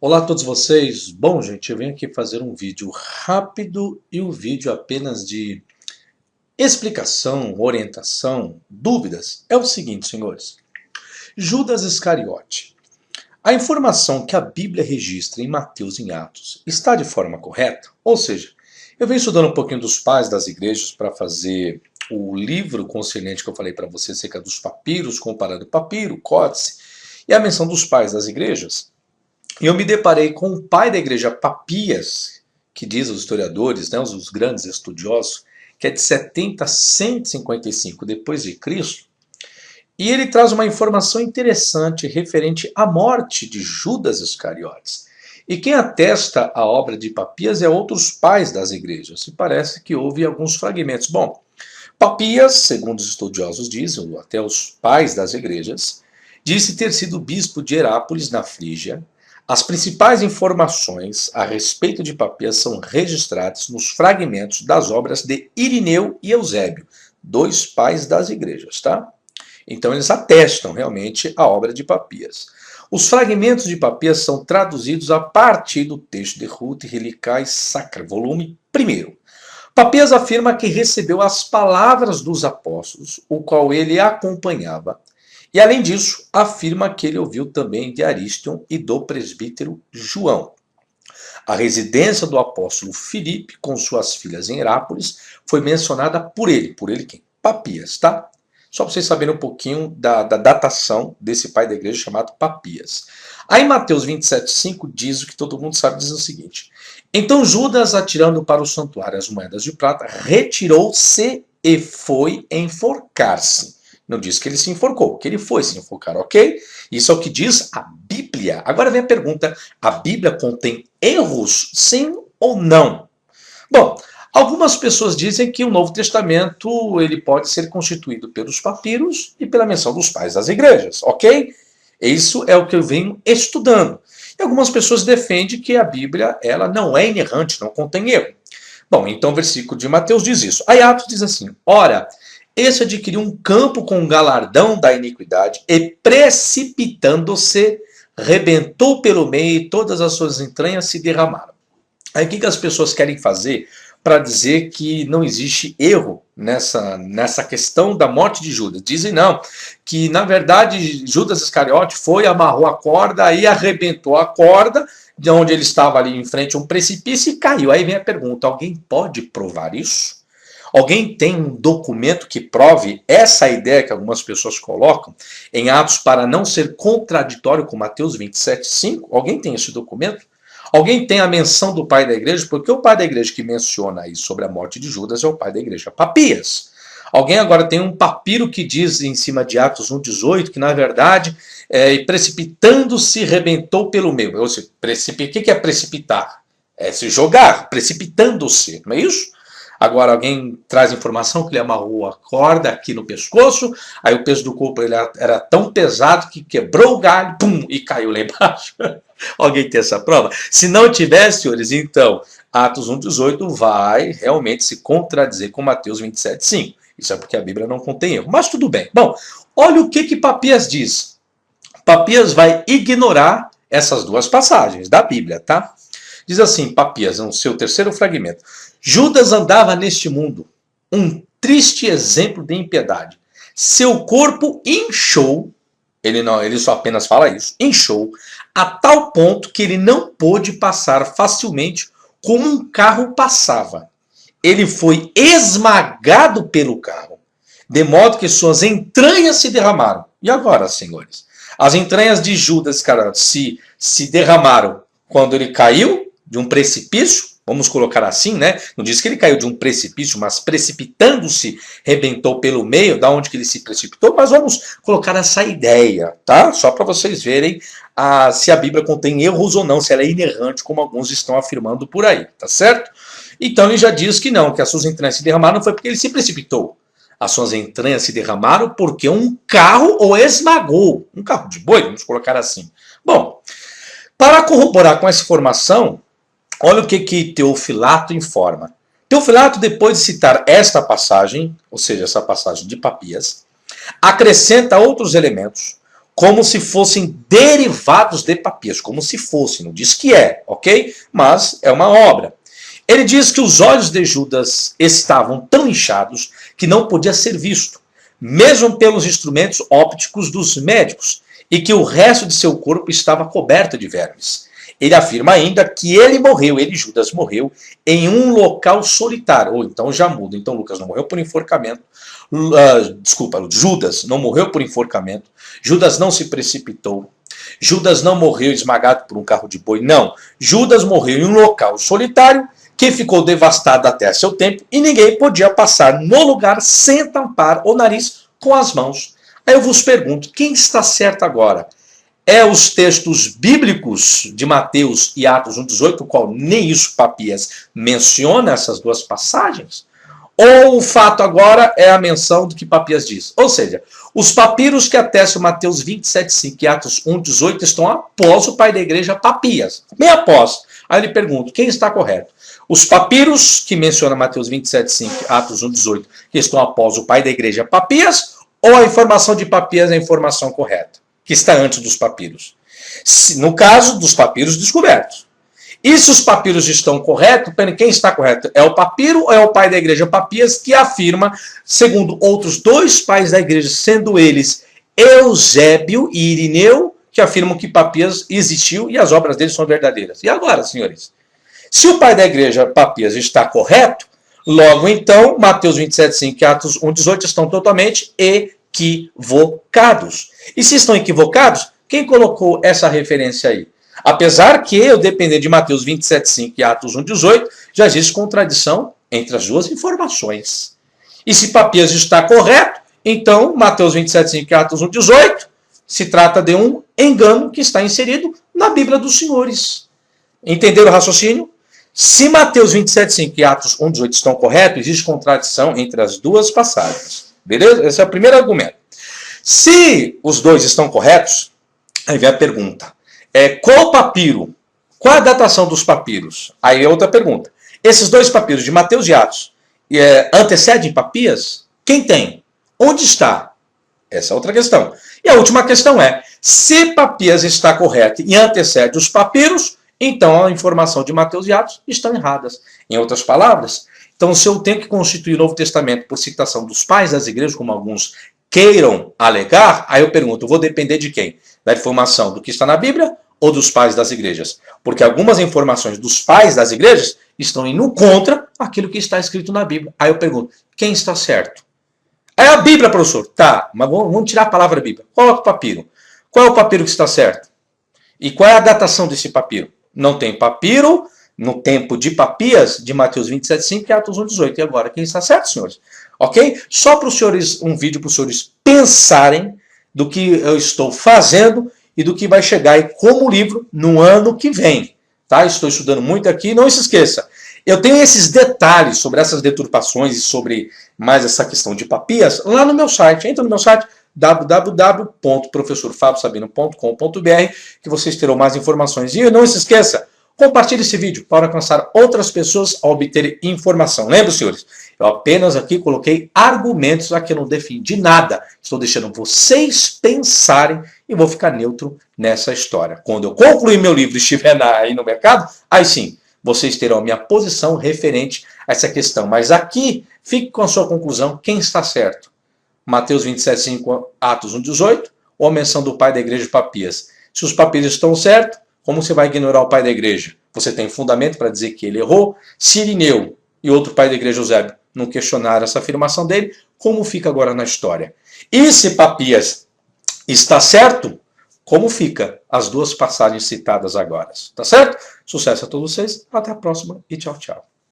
Olá a todos vocês. Bom, gente, eu venho aqui fazer um vídeo rápido e um vídeo apenas de explicação, orientação, dúvidas. É o seguinte, senhores. Judas Iscariote. A informação que a Bíblia registra em Mateus e em Atos está de forma correta? Ou seja, eu venho estudando um pouquinho dos pais das igrejas para fazer o livro concernente que eu falei para vocês acerca dos papiros, comparando o papiro, códice e a menção dos pais das igrejas. E eu me deparei com o pai da igreja Papias, que diz os historiadores, né, os grandes estudiosos, que é de 70 a 155 depois de Cristo, e ele traz uma informação interessante referente à morte de Judas Iscariotes. E quem atesta a obra de Papias é outros pais das igrejas, e parece que houve alguns fragmentos. Bom, Papias, segundo os estudiosos dizem, ou até os pais das igrejas, disse ter sido bispo de Herápolis, na Frígia. As principais informações a respeito de Papias são registradas nos fragmentos das obras de Irineu e Eusébio, dois pais das igrejas, tá? Então eles atestam realmente a obra de Papias. Os fragmentos de Papias são traduzidos a partir do texto de Ruth e Relicais Sacra, volume 1. Papias afirma que recebeu as palavras dos apóstolos, o qual ele acompanhava. E, além disso, afirma que ele ouviu também de Ariston e do presbítero João. A residência do apóstolo Filipe, com suas filhas em Herápolis, foi mencionada por ele. Por ele quem? Papias, tá? Só para vocês saberem um pouquinho da datação desse pai da igreja chamado Papias. Aí Mateus 27,5 diz o que todo mundo sabe, diz o seguinte. Então Judas, atirando para o santuário as moedas de prata, retirou-se e foi enforcar-se. Não diz que ele se enforcou, que ele foi se enforcar, ok? Isso é o que diz a Bíblia. Agora vem a pergunta, a Bíblia contém erros, sim ou não? Bom, algumas pessoas dizem que o Novo Testamento ele pode ser constituído pelos papiros e pela menção dos pais das igrejas, ok? Isso é o que eu venho estudando. E algumas pessoas defendem que a Bíblia ela não é inerrante, não contém erro. Bom, então o versículo de Mateus diz isso. Aí Atos diz assim, ora... Esse adquiriu um campo com o galardão da iniquidade e, precipitando-se, rebentou pelo meio e todas as suas entranhas se derramaram. Aí o que as pessoas querem fazer para dizer que não existe erro nessa questão da morte de Judas? Dizem não, que na verdade Judas Iscariote foi, amarrou a corda e arrebentou a corda, de onde ele estava ali em frente a um precipício e caiu. Aí vem a pergunta, alguém pode provar isso? Alguém tem um documento que prove essa ideia que algumas pessoas colocam em Atos para não ser contraditório com Mateus 27,5? Alguém tem esse documento? Alguém tem a menção do pai da igreja? Porque o pai da igreja que menciona aí sobre a morte de Judas é o pai da igreja Papias. Alguém agora tem um papiro que diz em cima de Atos 1,18 que na verdade, precipitando-se, rebentou pelo meio. Ou seja, o que é precipitar? É se jogar, precipitando-se, não é isso? Agora alguém traz informação que ele amarrou a corda aqui no pescoço, aí o peso do corpo ele era tão pesado que quebrou o galho, pum, e caiu lá embaixo. Alguém tem essa prova? Se não tivesse, senhores, então Atos 1,18 vai realmente se contradizer com Mateus 27,5. Isso é porque a Bíblia não contém erro. Mas tudo bem. Bom, olha o que Papias diz. Papias vai ignorar essas duas passagens da Bíblia, tá? Diz assim, Papias, no seu terceiro fragmento. Judas andava neste mundo, um triste exemplo de impiedade. Seu corpo inchou, ele só apenas fala isso, inchou, a tal ponto que ele não pôde passar facilmente como um carro passava. Ele foi esmagado pelo carro, de modo que suas entranhas se derramaram. E agora, senhores? As entranhas de Judas, cara, se derramaram quando ele caiu de um precipício, vamos colocar assim, né? Não diz que ele caiu de um precipício, mas precipitando-se, rebentou pelo meio, da onde que ele se precipitou, mas vamos colocar essa ideia, tá? Só para vocês verem se a Bíblia contém erros ou não, se ela é inerrante, como alguns estão afirmando por aí, tá certo? Então ele já diz que não, que as suas entranhas se derramaram não foi porque ele se precipitou. As suas entranhas se derramaram porque um carro o esmagou. Um carro de boi, vamos colocar assim. Bom, para corroborar com essa informação, olha o que Teofilato informa. Teofilato, depois de citar esta passagem, ou seja, essa passagem de Papias, acrescenta outros elementos, como se fossem derivados de Papias, como se fossem, não diz que é, ok? Mas é uma obra. Ele diz que os olhos de Judas estavam tão inchados que não podia ser visto, mesmo pelos instrumentos ópticos dos médicos, e que o resto de seu corpo estava coberto de vermes. Ele afirma ainda que ele, Judas, morreu em um local solitário. Ou então já muda. Então Lucas não morreu por enforcamento. Judas não morreu por enforcamento. Judas não se precipitou. Judas não morreu esmagado por um carro de boi. Não. Judas morreu em um local solitário que ficou devastado até seu tempo e ninguém podia passar no lugar sem tampar o nariz com as mãos. Aí eu vos pergunto, quem está certo agora? É os textos bíblicos de Mateus e Atos 1,18, o qual nem isso Papias menciona essas duas passagens? Ou o fato agora é a menção do que Papias diz? Ou seja, os papiros que atestam Mateus 27,5 e Atos 1,18 estão após o pai da igreja Papias. Bem após. Aí ele pergunta, quem está correto? Os papiros que menciona Mateus 27,5 e Atos 1,18, que estão após o pai da igreja Papias, ou a informação de Papias é a informação correta, que está antes dos papiros? No caso dos papiros descobertos. E se os papiros estão corretos, quem está correto? É o papiro ou é o pai da igreja Papias que afirma, segundo outros dois pais da igreja, sendo eles Eusébio e Irineu, que afirmam que Papias existiu e as obras dele são verdadeiras. E agora, senhores? Se o pai da igreja Papias está correto, logo então, Mateus 27,5 e Atos 1,18 estão totalmente equivocados. E se estão equivocados, quem colocou essa referência aí? Apesar que, eu depender de Mateus 27,5 e Atos 1,18, já existe contradição entre as duas informações. E se Papias está correto, então Mateus 27,5 e Atos 1,18 se trata de um engano que está inserido na Bíblia dos senhores. Entenderam o raciocínio? Se Mateus 27,5 e Atos 1,18 estão corretos, existe contradição entre as duas passagens. Beleza? Esse é o primeiro argumento. Se os dois estão corretos, aí vem a pergunta. Qual papiro? Qual a datação dos papiros? Aí é outra pergunta. Esses dois papiros de Mateus e Atos antecedem Papias? Quem tem? Onde está? Essa é outra questão. E a última questão é, se Papias está correto e antecede os papiros, então a informação de Mateus e Atos estão erradas. Em outras palavras, então se eu tenho que constituir o Novo Testamento por citação dos pais das igrejas, como alguns queiram alegar, aí eu pergunto, eu vou depender de quem? Da informação do que está na Bíblia ou dos pais das igrejas? Porque algumas informações dos pais das igrejas estão indo contra aquilo que está escrito na Bíblia. Aí eu pergunto, quem está certo? É a Bíblia, professor. Tá, mas vamos tirar a palavra Bíblia. Coloca o papiro. Qual é o papiro que está certo? E qual é a datação desse papiro? Não tem papiro no tempo de Papias, de Mateus 27,5 e Atos 1,18. E agora, quem está certo, senhores? Ok? Só para os senhores, um vídeo para os senhores pensarem do que eu estou fazendo e do que vai chegar aí como livro no ano que vem. Tá? Estou estudando muito aqui. Não se esqueça, eu tenho esses detalhes sobre essas deturpações e sobre mais essa questão de Papias lá no meu site. Entra no meu site www.professorfabiosabino.com.br que vocês terão mais informações. E não se esqueça, compartilhe esse vídeo para alcançar outras pessoas a obterem informação. Lembra, senhores? Eu apenas aqui coloquei argumentos, aqui eu não defendi nada. Estou deixando vocês pensarem e vou ficar neutro nessa história. Quando eu concluir meu livro e estiver aí no mercado, aí sim, vocês terão a minha posição referente a essa questão. Mas aqui, fique com a sua conclusão, quem está certo? Mateus 27,5, Atos 1,18 ou a menção do pai da igreja de Papias? Se os papiros estão certos, como você vai ignorar o pai da igreja? Você tem fundamento para dizer que ele errou? Se Irineu e outro pai da igreja, Eusébio, não questionaram essa afirmação dele, como fica agora na história? E se Papias está certo, como fica as duas passagens citadas agora? Tá certo? Sucesso a todos vocês, até a próxima e tchau, tchau.